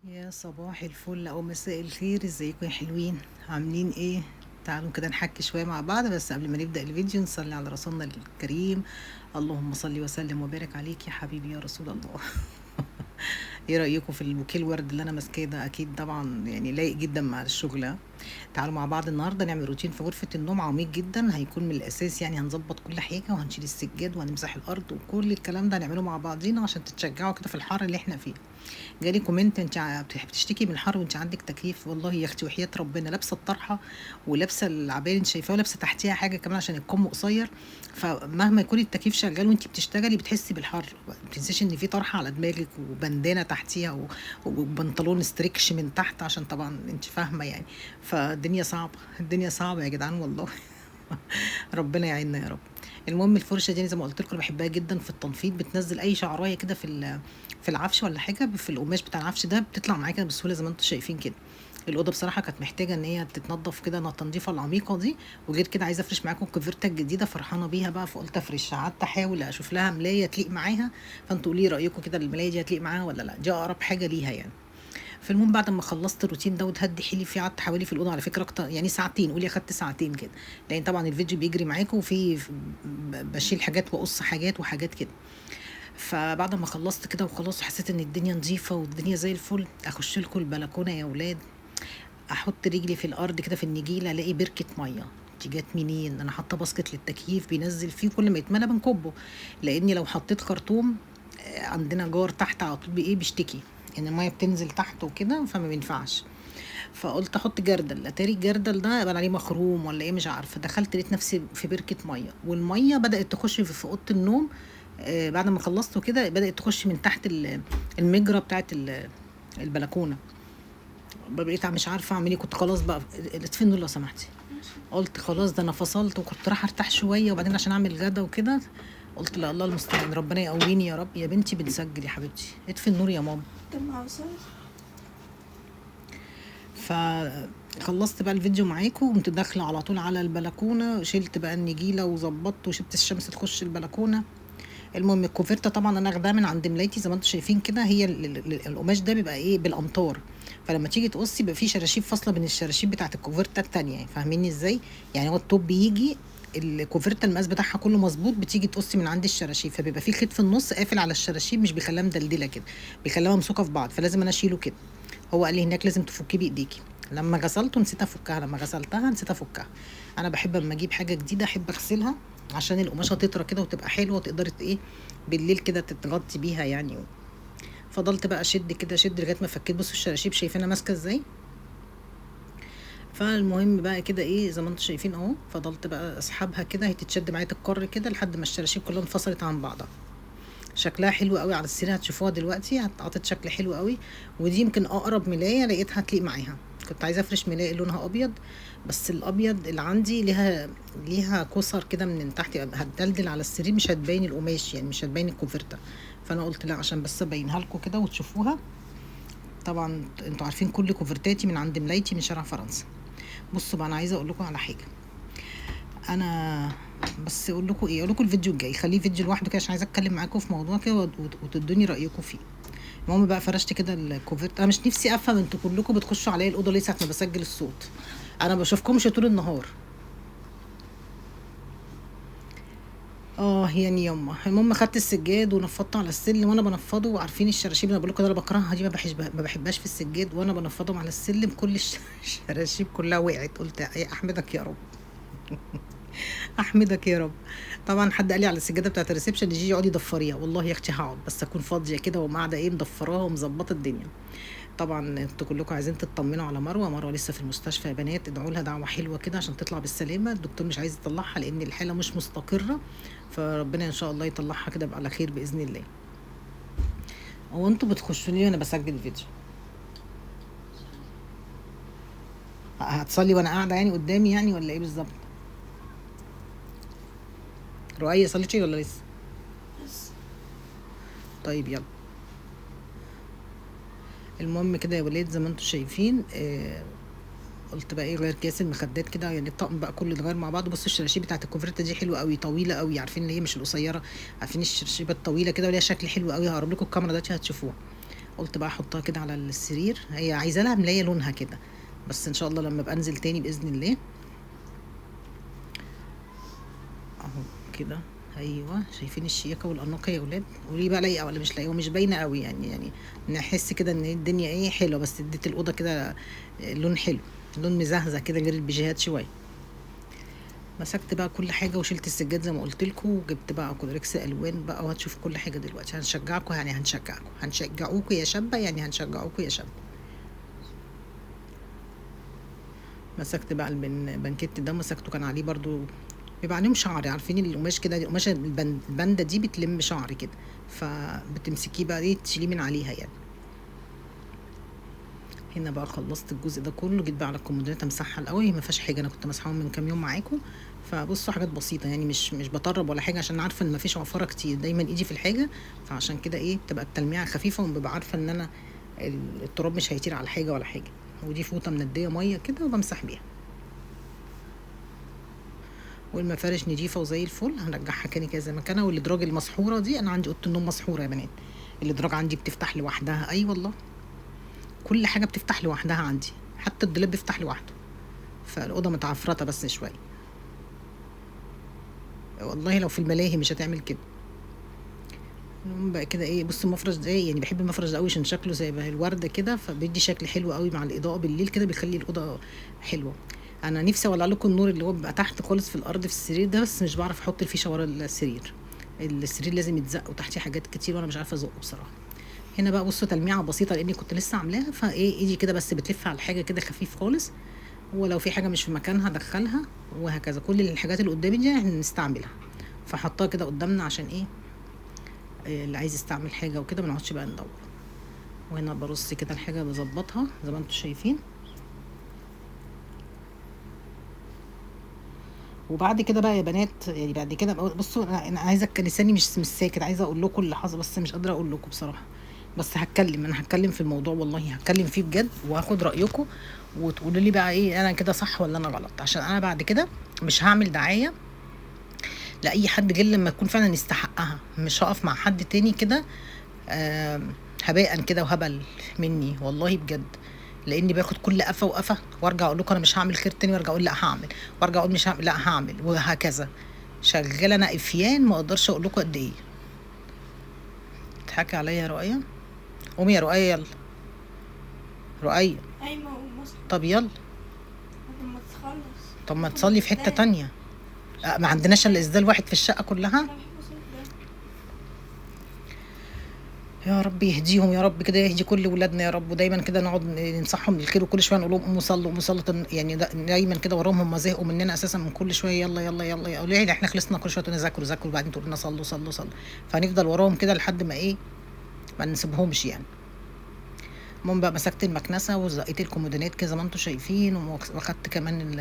يا صباح الفل او مساء الخير، ازيكم يا حلوين؟ عاملين ايه؟ تعالوا كده نحكي شويه مع بعض، بس قبل ما نبدا الفيديو نصلي على رسولنا الكريم. اللهم صل وسلم وبارك عليك يا حبيبي يا رسول الله. ايه رايكم في البوكيه الورد اللي انا ماسكاه ده؟ اكيد طبعا يعني لايق جدا مع الشغل ها؟ تعالوا مع بعض النهارده نعمل روتين في غرفه النوم عميق جدا، هيكون من الاساس، يعني هنظبط كل حاجه وهنشيل السجاد وهنمسح الارض وكل الكلام ده هنعمله مع بعضينا عشان تتشجعوا كده في الحر اللي احنا فيه. جالي كومنت: انت بتشتكي من الحر وانت عندك تكييف؟ والله يا اختي وحياة ربنا لابسه الطرحه ولابسه العبايه اللي انت شايفاها ولابسه تحتيها حاجه كمان عشان الكم قصير، فمهما يكون التكييف شغال وانت بتشتغلي بتحسي بالحر. ما تنسيش ان في طرحه على دماغك وبندانه تحتيها وبنطلون ستريكش من تحت، عشان طبعا انت فاهمه يعني. فالدنيا صعبه، الدنيا صعبه يا جدعان والله. ربنا يعيننا يا رب. المهم الفرشه دي زي ما قلت لكم بحبها جدا في التنفيض، بتنزل اي شعرايه كده في العفش ولا حاجه، في القماش بتاع العفش ده بتطلع معايا كده بسهوله زي ما انتم شايفين كده. الاوضه بصراحه كانت محتاجه ان هي تتنضف كده التنظيفه العميقه دي. وغير كده عايزه افرش معاكم الكوفرته الجديده، فرحانه بيها بقى، فقلت افرشها. قعدت احاول اشوف لها ملايه تليق معاها، فانتوا قولي رايكم كده، الملايه دي هتليق معاها ولا لا؟ دي اقرب حاجه ليها يعني. في المهم بعد ما خلصت الروتين ده وتهدي حيلي فيه، قعدت حوالي في الاوضه على فكره اكتر يعني ساعتين، قولي اخدت ساعتين كده، لان طبعا الفيديو بيجري معاكم وفي بشيل حاجات واقص حاجات وحاجات كده. فبعد ما خلصت كده وخلاص حسيت ان الدنيا نظيفه والدنيا زي الفل، اخش لكم البلكونه يا اولاد. احط رجلي في الارض كده في النجيله، الاقي بركه ميه. دي جت منين؟ انا حاطه باسكت للتكييف بينزل فيه، كل ما يتملى بنكبه، لاني لو حطيت خرطوم عندنا جار تحت على طول بيشتكي ان الميه بتنزل تحت وكده، فما بينفعش. فقلت احط جردل، اتاري الجردل ده يبقى عليه مخروم ولا ايه مش عارفه. دخلت لقيت نفسي في بركه ميه، والميه بدات تخش في اوضه النوم. بعد ما خلصت وكده بدات تخش من تحت المجرى بتاعت البلكونه. بقيت مش عارفه اعمل ايه، كنت خلاص بقى. اطفي النور لو سمحتي. قلت خلاص ده انا فصلت وكنت رايحه ارتاح شويه، وبعدين عشان اعمل غدا وكده قلت لا، الله المستعان، ربنا يقويني يا رب. يا بنتي بنسجل يا حبيبتي، اطفي النور يا ماما. طب ما وصل. فخلصت بقى الفيديو معاكم وقمت داخله على طول على البلكونه، شلت بقى النجيله وظبطت وشبت الشمس تخش البلكونه. المهم الكوفرته طبعا انا اخداها من عند ملايتي زي ما انتم شايفين كده، هي القماش ده بيبقى ايه بالامتار، فلما تيجي تقصي بيبقى فيه شراشيب فاصله بين الشراشيب بتاعت الكوفرته التانية، فاهميني ازاي؟ يعني هو التوب بيجي الكوفرته المقاس بتاعها كله مظبوط، بتيجي تقصي من عند الشراشيب فبيبقى فيه خيط في النص قافل على الشراشيب، مش بيخليها مدلدله كده، بيخليها ممسوكه في بعض، فلازم انا اشيله كده. هو قال لي هناك لازم تفكيه بايديكي. لما غسلته نسيت افكها، لما غسلتها نسيت افكها. انا بحب اما اجيب حاجه جديده احب اغسلها عشان القماشه تطرى كده وتبقى حلوه وتقدري ايه بالليل كده تتغطي بيها يعني. فضلت بقى اشد كده اشد لغايه ما فكيت. بصوا الشراشيب شايفينها ماسكه ازاي؟ فالمهم بقى كده ايه زي ما انتم شايفين اهو، فضلت بقى اسحبها كده، هي تتشد معايا تتكر كده لحد ما الشراشيب كلها انفصلت عن بعضها. شكلها حلو قوي على السرير، هتشوفوها دلوقتي عطت شكل حلو قوي. ودي يمكن اقرب ملايه لقيتها تليق معاها. كنت عايزه افرش ملايه لونها ابيض، بس الابيض اللي عندي ليها كسر كده من تحت، هتدلدل على السرير مش هتبين القماش يعني مش هتبين الكوفرته. فانا قلت لا عشان بس ابينها لكم كده وتشوفوها. طبعا انتوا عارفين كل كوفرتاتي من عند ملايتي من شارع فرنسا. بصوا بقى انا عايزه اقول لكم على حاجه. انا بس اقول لكم ايه، اقول لكم الفيديو الجاي خليه فيديو لوحده كده عشان عايزه اتكلم معاكم في موضوع كده وتدوني رايكم فيه. المهم بقى فرشت كده الكوفرت. انا مش نفسي افهم انتوا كلكم بتخشوا عليا الاوضه ليه ساعه ما بسجل الصوت؟ انا بشوفكمش طول النهار. يعني يما المهم خدت السجاد ونفضته على السلم، وانا بنفضه وعارفين الشراشيب اللي انا بقول لكم انا بكرهها دي، ما بحبهاش في السجاد، وانا بنفضهم على السلم كل الشراشيب كلها وقعت. قلت يا احمدك يا رب. احمدك يا رب. طبعا حد قال لي على السجاده بتاعت الريسبشن دي اقعدي ضفريها، والله يا اختي هقعد بس اكون فاضيه كده وقاعده ايه مضفراها ومظبطه الدنيا. طبعا انتوا كلكم عايزين تطمنوا على مروه لسه في المستشفى يا بنات، ادعوا لها دعوه حلوه كده عشان تطلع بالسلامه، الدكتور مش عايز يطلعها لان الحاله مش مستقره، فربنا ان شاء الله يطلعها كده على خير باذن الله. هو انتوا بتخشوا لي وانا بسجل الفيديو؟ هتصلي وانا قاعده يعني قدامي يعني ولا ايه بالظبط؟ رؤية صليتي ولا لسه؟ بس طيب يلا. المهم كده يا ولاد زي ما انتم شايفين قلت بقى ايه غير كيس المخدات كده، يعني الطقم بقى كله اتغير مع بعض. بصوا الشراشيب بتاعت الكوفرته دي حلوه قوي طويله قوي، عارفين اللي هي مش القصيره، عارفين الشراشيب الطويله كده وليها شكل حلو قوي. هقرب لكم الكاميرا دلوقتي هتشوفوها. قلت بقى احطها كده على السرير. هي عايزه لها ملايه لونها كده، بس ان شاء الله لما ابقى انزل تاني باذن الله. اهو كده. ايوه شايفين الشياكه والاناقه يا ولاد؟ قولي بقى لايقه ولا مش لايقه؟ ومش باينه قوي يعني نحس كده ان الدنيا ايه حلوه، بس اديت الاوضه كده لون حلو، لون مزهزه كده غير البيجيهات شويه. مسكت بقى كل حاجه وشلت السجاد زي ما قلت لكم، وجبت بقى كولوريكس الوان بقى، وهتشوفوا كل حاجه دلوقتي. هنشجعكم يعني هنشجعوكم يا شابه، يعني هنشجعوكم يا شابه. مسكت بقى البنكيت ده، مسكته كان عليه برضو بيبقى عليهم شعر، عارفين القماش كده، القماشه البنده دي بتلم شعر كده، فبتمسكيه بقى ايه تشيليه من عليها يعني. هنا بقى خلصت الجزء ده كله، جيت بقى على الكومودينات امسحها الاول، ما فيهاش حاجه، انا كنت مسحاهم من كام يوم معاكم. فبصوا حاجات بسيطه يعني، مش بطرب ولا حاجه، عشان عارفه ان ما فيش عفاره كتير، دايما ايدي في الحاجه، فعشان كده ايه بتبقى التلميعه خفيفه، وببقى عارفه ان انا التراب مش هيطير على حاجه ولا حاجه. ودي فوطه منديه ميه كده وبمسح بيها. والمفارش نضيفه وزي الفل، هنرجعها كاني كده زي ما كان. والادراج المسحوره دي، انا عندي اوضه النوم مسحوره يا بنات، الادراج عندي بتفتح لوحدها. اي والله كل حاجه بتفتح لوحدها عندي، حتى الدولاب بيفتح لوحده، فالاوضه متعفرته بس شويه. والله لو في الملاهي مش هتعمل كده. المهم بقى كده ايه، بص المفرش ده يعني بحب المفرش ده قوي، عشان شكله زي الورده كده، فبيدي شكل حلو قوي مع الاضاءه بالليل كده، بيخلي الاوضه حلوه. انا نفسي اولع لكم النور اللي هو بيبقى تحت خالص في الارض في السرير ده، بس مش بعرف احط الفيشه ورا السرير. السرير لازم يتزق وتحتيه حاجات كتير، وانا مش عارفه ازقه بصراحه. هنا بقى بصوا تلميعه بسيطه لاني كنت لسه عاملاها، فايه ايدي كده بس بتلف على الحاجه كده خفيف خالص، ولو في حاجه مش في مكانها ادخلها، وهكذا. كل الحاجات اللي قدامي دي احنا نستعملها، فحطها كده قدامنا عشان ايه اللي عايز يستعمل حاجه وكده ما نقعدش بقى ندور. وهنا برص كده الحاجه بظبطها زي ما انتم شايفين. وبعد كده بقى يا بنات، يعني بعد كده بصوا انا عايزه لساني مش ساكت، عايزه اقول لكم اللي حصل، بس مش قادره اقول لكم بصراحه. بس انا هتكلم في الموضوع، والله هتكلم فيه بجد، وهاخد رايكم وتقولوا لي بقى ايه انا كده صح ولا انا غلط، عشان انا بعد كده مش هعمل دعايه لاي حد غير لما يكون فعلا يستحقها. مش هقف مع حد تاني كده هباء كده وهبل مني، والله بجد. لاني باخد كل قفه وقفه، وارجع اقول لكم انا مش هعمل خير تاني، وارجع اقول لا هعمل، وارجع اقول مش هعمل لا هعمل، وهكذا. شغاله انا افيان، ما اقدرش اقول لكم قد ايه. تضحكي عليا يا رؤيه؟ قومي يا رؤيه يلا. رؤيه ايوه طب يلا. لما تخلص طب ما تصلي في حته تانية. ما عندناش الا اسدال واحد في الشقه كلها. يا رب يهديهم يا رب، كده يهدي كل ولادنا يا رب، ودايما كده نقعد ننصحهم بالخير، وكل شويه نقول لهم قوموا صلوا قوموا صلوا، يعني دايما كده وراهم، هم زهقوا مننا اساسا من كل شويه يلا يلا يلا يلا، احنا خلصنا كل شويه ذاكروا ذاكروا، وبعدين تقول لنا صلوا صلوا صلوا، فهنفضل وراهم كده لحد ما ايه ما نسيبهمش يعني. المهم بقى مسكت المكنسه وزقيت الكومودينات كده زي ما انتم شايفين، واخدت كمان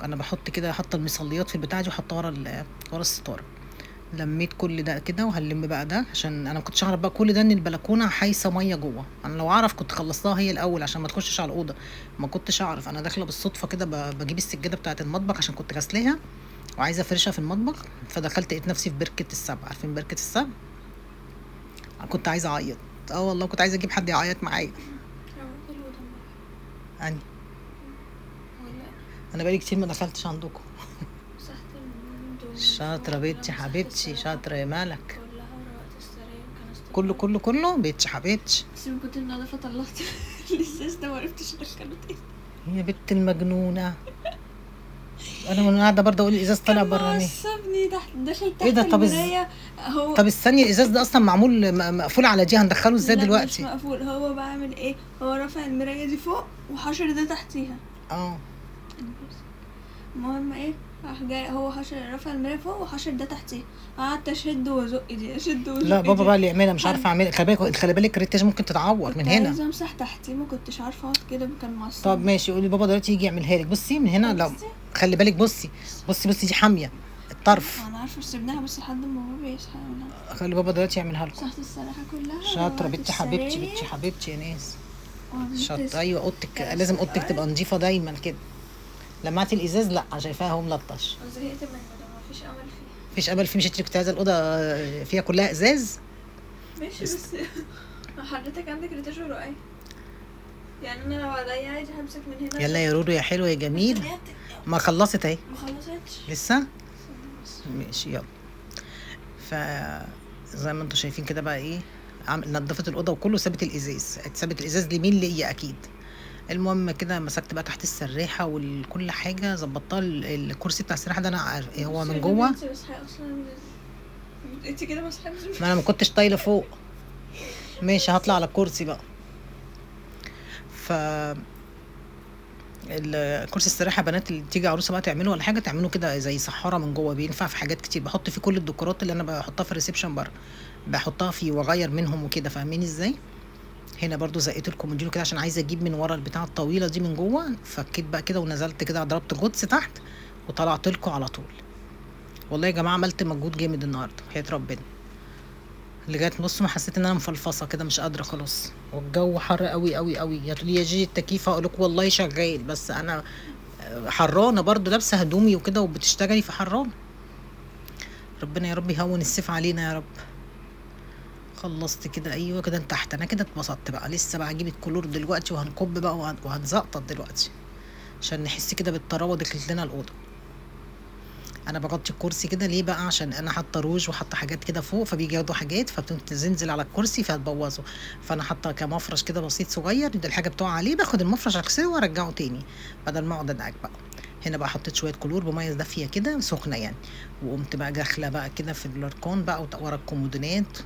انا بحط كده، حاطه المصليات في البتاعه دي وحطها ورا الستاره. لميت كل ده كده، وهلم بقى ده، عشان انا ما كنتش اعرف بقى كل ده ان البلكونه حايسه ميه جوه. انا لو اعرف كنت خلصتها هي الاول عشان ما تخشش على الاوضه، ما كنتش اعرف. انا داخله بالصدفه كده بجيب السجاده بتاعه المطبخ عشان كنت غسلاها وعايزه افرشها في المطبخ، فدخلت لقيت نفسي في بركه السبع. عارفين بركه السبع؟ كنت عايزه اعيط، والله كنت عايزه اجيب حد يعيط معايا. اني انا بقالي كتير ما دخلتش عندكم. شاطره بنتي حبيبتي، شاطره يا مالك. كله كله كله بنتي حبيبتي. بس من كنت النظافه طلعت الازاز ده، معرفتش ادخله تاني يا بنت المجنونه. انا وانا قاعده برضه اقول الازاز طالع بره ليه؟ عصبني داخل تحت ايه ده؟ طب المرايه هو. طب استني، الازاز ده اصلا معمول مقفول على دي، هندخله ازاي لا دلوقتي؟ مش مقفول، هو بعمل ايه، هو رافع المرايه دي فوق وحشر ده تحتيها. المهم ايه، راح جاي هو حشر، رافع المرايه فوق وحشر ده تحتيها، قعدت اشد وازق دي اشد وازق. لا بابا بقى اللي يعملها، مش عارفه اعملها. خلي بالك الريتاج ممكن تتعور من هنا. عايزه امسح تحتي، ما كنتش عارفه اقعد كده، كان معصب. طب ماشي، قولي بابا دلوقتي يجي يعملها لك. بصي من هنا، لو خلي بالك، بصي دي حاميه الطرف. انا عارفه سيبناها بس لحد ما بابا يصحى منها. خلي بابا دلوقتي يعملها لكم. مسحت السراحه كلها. شاطره بنتي حبيبتي، بنتي حبيبتي يا ناس. شاطره. ايوه اوضتك لازم اوضتك تبقى نظيفه دايما كده. لمعتي الازاز؟ لا شايفاها هو ملطش. زهقت منه ده، مفيش امل فيه. مفيش امل فيه؟ مش انت كنت عايزه الاوضه فيها كلها ازاز؟ ماشي بس حضرتك عندك ريتاج ورقاية، يعني انا لو عليا عادي همسك من هنا. يلا يا رورو يا حلوه يا جميل. ما خلصت اهي ما خلصتش لسه. استنى بس. ماشي يلا. ف زي ما انتم شايفين كده بقى ايه، نضفت الاوضه وكله، سابت الازاز، سابت الازاز لمين؟ ليا اكيد. المهم كده مسكت بقى تحت السراحه وكل حاجه ظبطتها. الكرسي بتاع السراحه ده انا عارف هو من جوه، انت مسحه اصلا، انت كده مسحه. ما انا ما كنتش طايله فوق. ماشي هطلع على الكرسي بقى. ف الكرسي السراحه بنات اللي تيجي عروسه بقى تعمله ولا حاجه، تعمله كده زي صحاره من جوه، بينفع في حاجات كتير. بحط فيه كل الديكورات اللي انا بحطها في الريسبشن بره، بحطها فيه واغير منهم وكده، فاهمين ازاي؟ هنا برضو زقيت الكومودينو كده عشان عايزه اجيب من ورا البتاعه الطويله دي من جوه، فكيت بقى كده ونزلت كده، ضربت غطس تحت وطلعت لكم على طول. والله يا جماعه عملت مجهود جامد النهارده حياه ربنا، لغايه نص ما حسيت ان انا مفلفصه كده مش قادره خلاص، والجو حر قوي قوي قوي. يا تقولي يا جيجي التكييف، اقول لكم والله شغال، بس انا حرانه برضو، لابسه هدومي وكده وبتشتغلي في حرانه. ربنا يا رب يهون السيف علينا يا رب. خلصت كده، ايوه كده تحت، انا كده اتبسطت بقى. لسه بقى اجيب الكلور دلوقتي وهنكب بقى وهنزقطط دلوقتي عشان نحس كده بالطراوه دخلت لنا الاوضه. انا بغطي الكرسي كده ليه بقى؟ عشان انا حاطه روج وحاطه حاجات كده فوق، فبيجي ياخدوا حاجات فبتنزل على الكرسي فهتبوظه، فانا حاطه كمفرش كده بسيط صغير، دي الحاجه بتقع عليه باخد المفرش اغسله وارجعه تاني بدل ما اقعد ادعك بقى. هنا بقى حطيت شويه كلور بميه دافيه كده سخنه يعني، وقمت بقى داخله بقى كده في الاركان بقى ورا الكومودينات.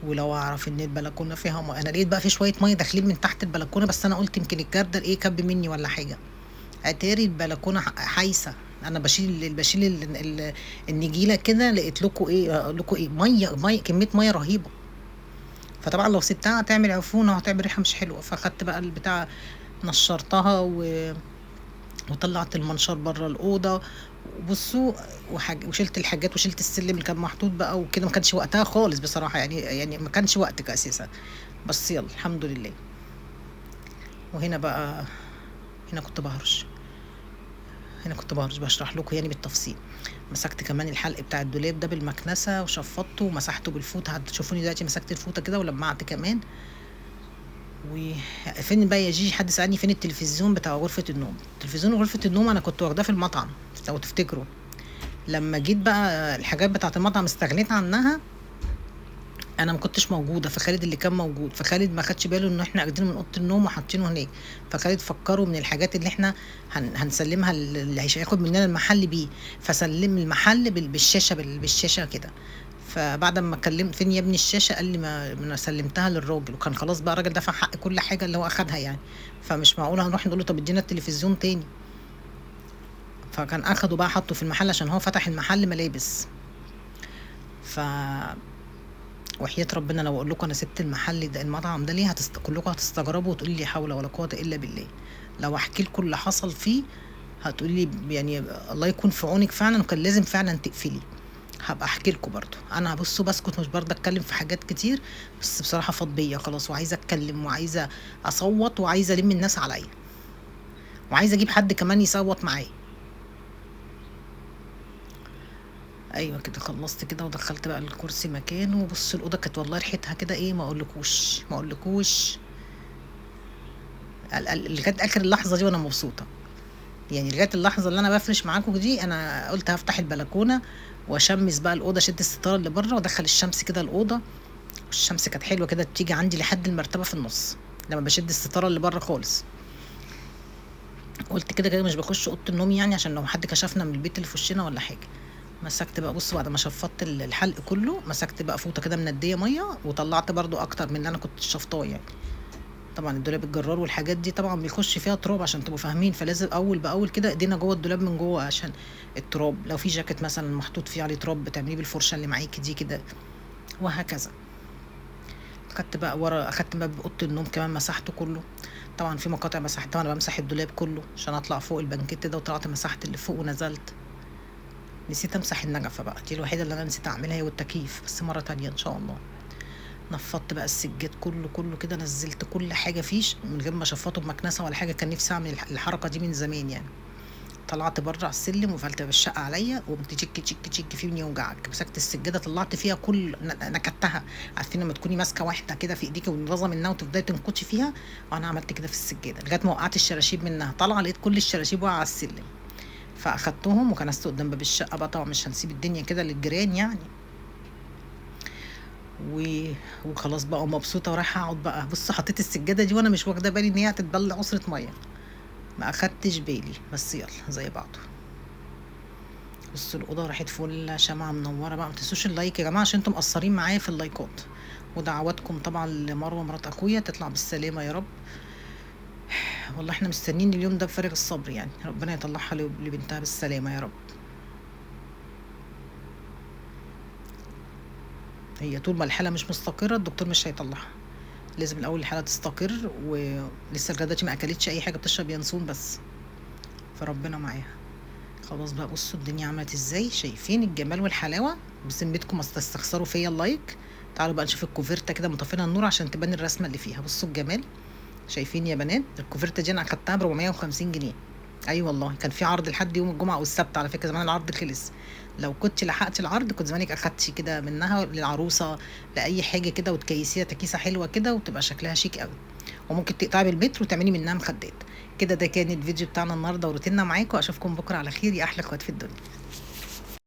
ولو اعرف ان البلكونه فيها انا لقيت بقى في شويه ميه داخلين من تحت البلكونه، بس انا قلت يمكن الجردل ايه كب مني ولا حاجه. اتاري البلكونه حايسه. انا بشيل النجيله كده، لقيت لكم ايه، اقول لكم ايه، ميه كميه ميه رهيبه. فطبعا لو سبتها هتعمل عفونه وهتعمل ريحه مش حلوه، فاخدت بقى البتاع نشرتها وطلعت المنشار بره الاوضه. بصوا وشلت الحاجات وشلت السلم اللي كان محطوط بقى وكده، ما كانش وقتها خالص بصراحه، يعني ما كانش وقتك اساسا، بس يلا الحمد لله. وهنا بقى هنا كنت بهرش بشرح لكم يعني بالتفصيل. مسكت كمان الحلق بتاع الدولاب ده بالمكنسه وشفطته ومسحته بالفوطه، هتشوفوني دلوقتي مسكت الفوطه كده ولمعت كمان. وفين بقى يا جيجي؟ حد سألني فين التلفزيون بتاع غرفة النوم. تلفزيون غرفة النوم انا كنت واخداه في المطعم لو تفتكروا، لما جيت بقى الحاجات بتاعة المطعم استغنيت عنها، انا ما كنتش موجوده، فخالد اللي كان موجود، فخالد ما خدش باله ان احنا اخدينه من اوضه النوم وحاطينه هناك، فخالد فكروا من الحاجات اللي احنا هنسلمها اللي هياخد مننا المحل بيه، فسلم المحل بالشاشه كده. فبعد ما كلمت فين يا ابني الشاشه، قال لي ما سلمتها للراجل، وكان خلاص بقى الراجل دفع حق كل حاجه اللي هو اخدها يعني، فمش معقول هنروح نقول له طب ادينا التلفزيون تاني. فكان اخده بقى حطه في المحل عشان هو فتح المحل ملابس. ف وحياة ربنا لو اقول لكم انا سبت المحل ده المطعم ده ليه، كلكم هتستغربوا وتقولوا لي حول ولا قوه الا بالله. لو احكي لكم اللي حصل فيه هتقولي يعني الله يكون في عونك فعلا، وكان لازم فعلا تقفلي. هبقى احكي لكم برضو. انا بصوا بسكت، مش برضه اتكلم في حاجات كتير، بس بصراحه فاض بيا خلاص، وعايزه اتكلم وعايزه اصوت وعايزه الم الناس عليا، وعايزه اجيب حد كمان يصوت معايا. ايوه كده خلصت كده ودخلت بقى الكرسي مكانه. وبص الاوضه كانت والله ريحتها كده ايه، ما اقولكوش لغايه اخر اللحظه دي وانا مبسوطه، يعني لغايه اللحظه اللي انا بفرش معاكم دي انا قلت هفتح البلكونه واشمس بقى الاوضه، شد الستاره اللي بره وادخل الشمس كده الاوضه. والشمس كانت حلوه كده، بتيجي عندي لحد المرتبه في النص لما بشد الستاره اللي بره خالص. قلت كده كده مش بخش اوضه النوم يعني، عشان لو حد كشفنا من البيت اللي في وشنا ولا حاجه. مسكت بقى، بص بعد ما شفطت الحلق كله، مسكت بقى فوطه كده منديه ميه، وطلعت برضو اكتر من اللي انا كنت شفطاه يعني. طبعا الدولاب الجرار والحاجات دي طبعا بيخش فيها تراب عشان تبقوا فاهمين، فلازم اول باول كده ايدينا جوه الدولاب من جوه عشان التراب، لو في جاكيت مثلا محطوط فيه عليه تراب بتعمليه بالفرشه اللي معاكي دي كده، وهكذا. اخدت بقى ورا، اخدت باب اوضه النوم كمان مسحته كله. طبعا في مقاطع مسحتها وانا بمسح الدولاب كله عشان اطلع فوق البنكيت ده، وطلعت مسحت اللي فوق ونزلت. نسيت امسح النجفه بقى، دي الوحيده اللي انا نسيت اعملها، هي والتكييف، بس مره تانية ان شاء الله. نفضت بقى السجاد كله كده، نزلت كل حاجه فيش من غير ما اشفطه بمكنسه ولا حاجه، كان نفسي اعمل الحركه دي من زمان يعني. طلعت بره على السلم وقفلت باب الشقه عليا، وقمت تشك تشك تشك فيه من يوجعك، مسكت السجاده طلعت فيها كل نكدتها. عارفين لما تكوني ماسكه واحده كده في ايديك ونرازه منها وتفضلي تنكشي فيها؟ انا عملت كده في السجاده لغايه ما وقعت الشراشيب منها، طالعه لقيت كل الشراشيب واقعه على السلم. فاخدتهم وكنست قدام باب الشقه بقى، طبعا مش هنسيب الدنيا كده للجيران يعني. وخلاص بقى مبسوطه ورايحه اقعد بقى. بص حطيت السجاده دي وانا مش واخده بالي ان هي هتتبل عصره ميه، ما اخدتش بالي، بس يلا زي بعضه. بصوا الاوضه راحت فل شمعه منوره بقى. ما تنسوش اللايك يا جماعه عشان انتم مقصرين معايا في اللايكات، ودعواتكم طبعا لمروه مرات اخويا تطلع بالسلامه يا رب. والله احنا مستنيين اليوم ده بفارغ الصبر يعني، ربنا يطلعها لبنتها بالسلامه يا رب. هي طول ما الحاله مش مستقره الدكتور مش هيطلعها، لازم الاول الحاله تستقر. ولسه لغايه دلوقتي ما اكلتش اي حاجه، بتشرب ينسون بس، فربنا معاها. خلاص بقى بصوا الدنيا عملت ازاي، شايفين الجمال والحلاوه؟ بذمتكم ما تستخسروا فيا اللايك. تعالوا بقى نشوف الكوفرته كده مطفينا النور عشان تبان الرسمه اللي فيها. بصوا الجمال، شايفين يا بنات؟ الكوفرته دي انا اخدتها ب 450 جنيه. اي والله كان في عرض لحد يوم الجمعه والسبت، على فكره زمان العرض خلص. لو كنت لحقت العرض كنت زمانك اخدتي كده منها للعروسه، لاي حاجه كده، وتكيسيها تكيسه حلوه كده وتبقى شكلها شيك قوي. وممكن تقطعي بالمتر وتعملي منها مخدات كده. ده كان الفيديو بتاعنا النهارده وروتيننا معاكم. اشوفكم بكره على خير يا احلى اخوات في الدنيا.